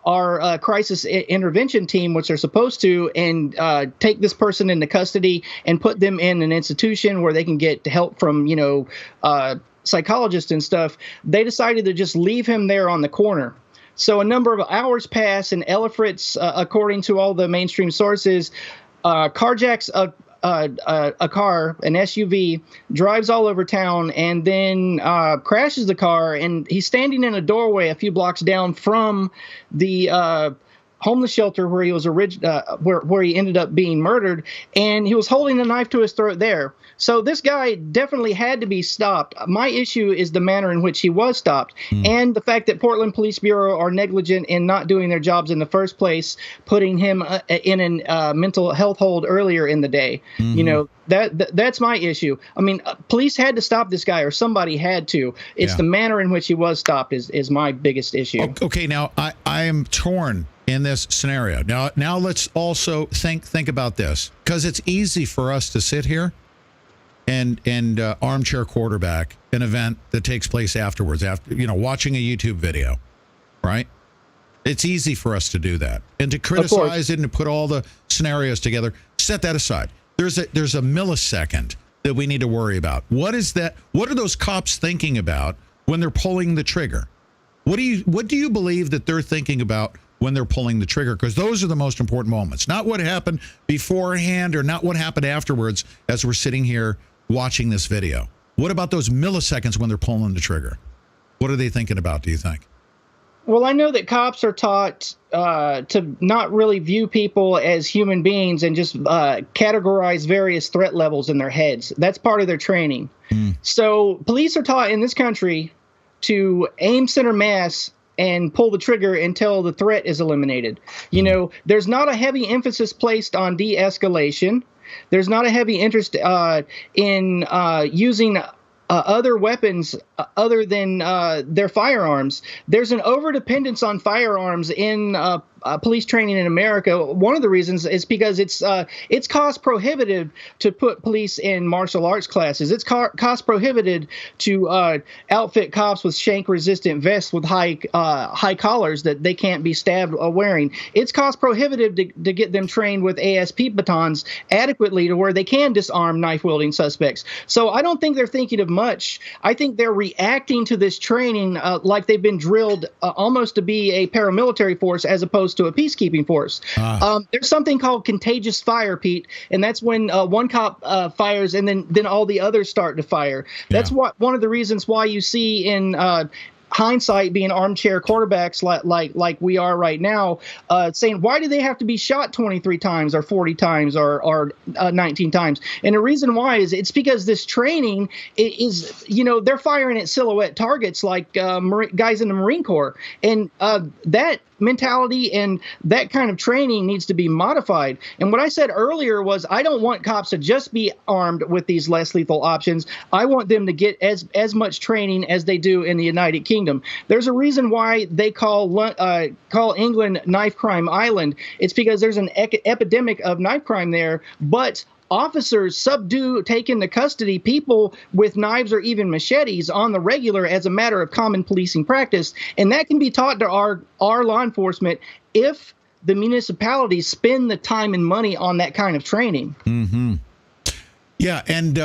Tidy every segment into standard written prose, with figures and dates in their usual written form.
our crisis intervention team, which they're supposed to, and take this person into custody and put them in an institution where they can get help from, psychologists and stuff. They decided to just leave him there on the corner. So a number of hours pass, and Elifritz, according to all the mainstream sources, carjacks a car, an SUV, drives all over town, and then crashes the car. And he's standing in a doorway a few blocks down from the homeless shelter where he was where he ended up being murdered, and he was holding a knife to his throat there. So this guy definitely had to be stopped. My issue is the manner in which he was stopped, and the fact that Portland Police Bureau are negligent in not doing their jobs in the first place, putting him in a mental health hold earlier in the day. That's my issue. I mean, police had to stop this guy, or somebody had to. It's the manner in which he was stopped is my biggest issue. Okay, now I am torn in this scenario. Now let's also think about this, because it's easy for us to sit here and armchair quarterback an event that takes place afterwards, after watching a YouTube video, right? It's easy for us to do that and to criticize it and to put all the scenarios together. Set that aside. There's a millisecond that we need to worry about. What is that? What are those cops thinking about when they're pulling the trigger? What do you believe that they're thinking about when they're pulling the trigger? Because those are the most important moments, not what happened beforehand or not what happened afterwards as we're sitting here watching this video. What about those milliseconds when they're pulling the trigger? What are they thinking about, do you think? Well, I know that cops are taught to not really view people as human beings and just categorize various threat levels in their heads. That's part of their training. So police are taught in this country to aim center mass and pull the trigger until the threat is eliminated. There's not a heavy emphasis placed on de-escalation. There's not a heavy interest in using other weapons other than their firearms. There's an overdependence on firearms in police training in America. One of the reasons is because it's cost prohibitive to put police in martial arts classes. It's cost prohibitive to outfit cops with shank-resistant vests with high collars that they can't be stabbed wearing. It's cost prohibitive to get them trained with ASP batons adequately to where they can disarm knife-wielding suspects. So I don't think they're thinking of much. I think they're reacting to this training like they've been drilled almost to be a paramilitary force as opposed to a peacekeeping force. There's something called contagious fire, Pete, and that's when one cop fires and then all the others start to fire. That's one of the reasons why you see in hindsight being armchair quarterbacks like we are right now, saying, why do they have to be shot 23 times or 40 times or 19 times? And the reason why is it's because this training is, they're firing at silhouette targets like guys in the Marine Corps. And that mentality and that kind of training needs to be modified. And what I said earlier was I don't want cops to just be armed with these less lethal options. I want them to get as much training as they do in the United Kingdom. There's a reason why they call England Knife Crime Island. It's because there's an epidemic of knife crime there, but officers take into custody people with knives or even machetes on the regular as a matter of common policing practice. And that can be taught to our law enforcement if the municipalities spend the time and money on that kind of training. Mm-hmm. Yeah, and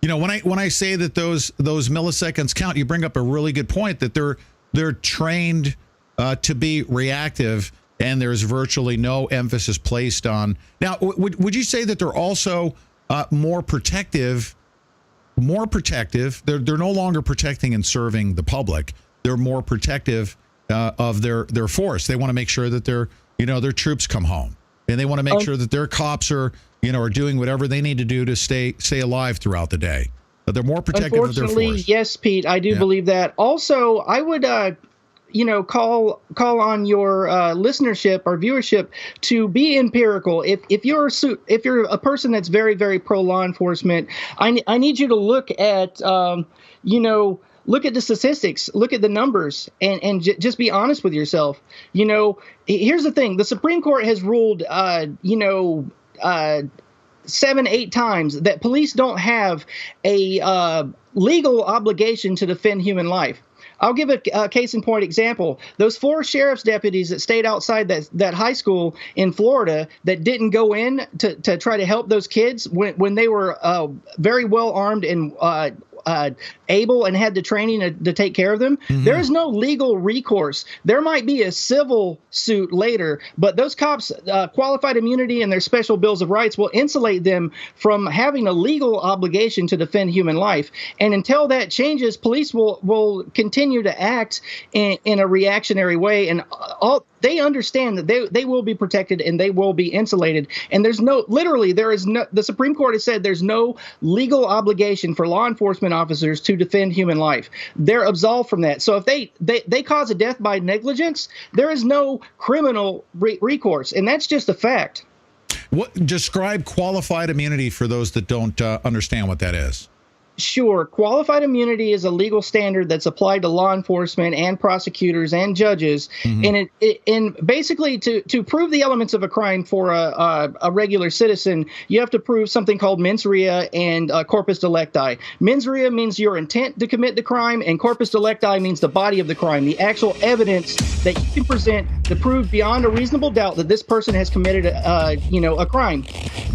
when I say that those milliseconds count, you bring up a really good point that they're trained to be reactive. And there's virtually no emphasis placed on. Now, would you say that they're also more protective? They're no longer protecting and serving the public. They're more protective of their force. They want to make sure that their troops come home, and they want to make sure that their cops are doing whatever they need to do to stay alive throughout the day. But they're more protective of their force. Unfortunately, yes, Pete, I do believe that. Also, I would call on your listenership or viewership to be empirical. If you're a person that's very, very pro law enforcement, I need you to look at look at the statistics, look at the numbers, and just be honest with yourself. Here's the thing: the Supreme Court has ruled 7-8 times that police don't have a legal obligation to defend human life. I'll give a case in point example. Those 4 sheriff's deputies that stayed outside that high school in Florida that didn't go in to try to help those kids when they were very well armed and able and had the training to take care of them. There is no legal recourse. There might be a civil suit later, but those cops, qualified immunity and their special bills of rights will insulate them from having a legal obligation to defend human life. And until that changes, police will continue to act in a reactionary way. And they understand that they will be protected and they will be insulated. And there is no, the Supreme Court has said there's no legal obligation for law enforcement officers to defend human life. They're absolved from that. So if they cause a death by negligence, there is no criminal recourse. And that's just a fact. Describe qualified immunity for those that don't understand what that is. Sure. Qualified immunity is a legal standard that's applied to law enforcement and prosecutors and judges. And and basically to prove the elements of a crime for a regular citizen, you have to prove something called mens rea and corpus delicti. Mens rea means your intent to commit the crime, and corpus delicti means the body of the crime, the actual evidence that you can present to prove beyond a reasonable doubt that this person has committed a crime.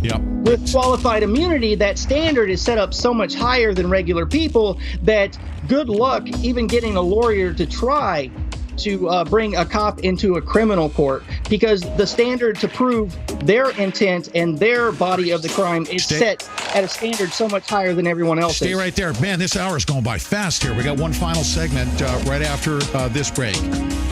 Yep. With qualified immunity, that standard is set up so much higher than regular people that good luck even getting a lawyer to try to bring a cop into a criminal court, because the standard to prove their intent and their body of the crime is set at a standard so much higher than everyone else's. Stay right there. Man, this hour is going by fast here. We got one final segment right after this break.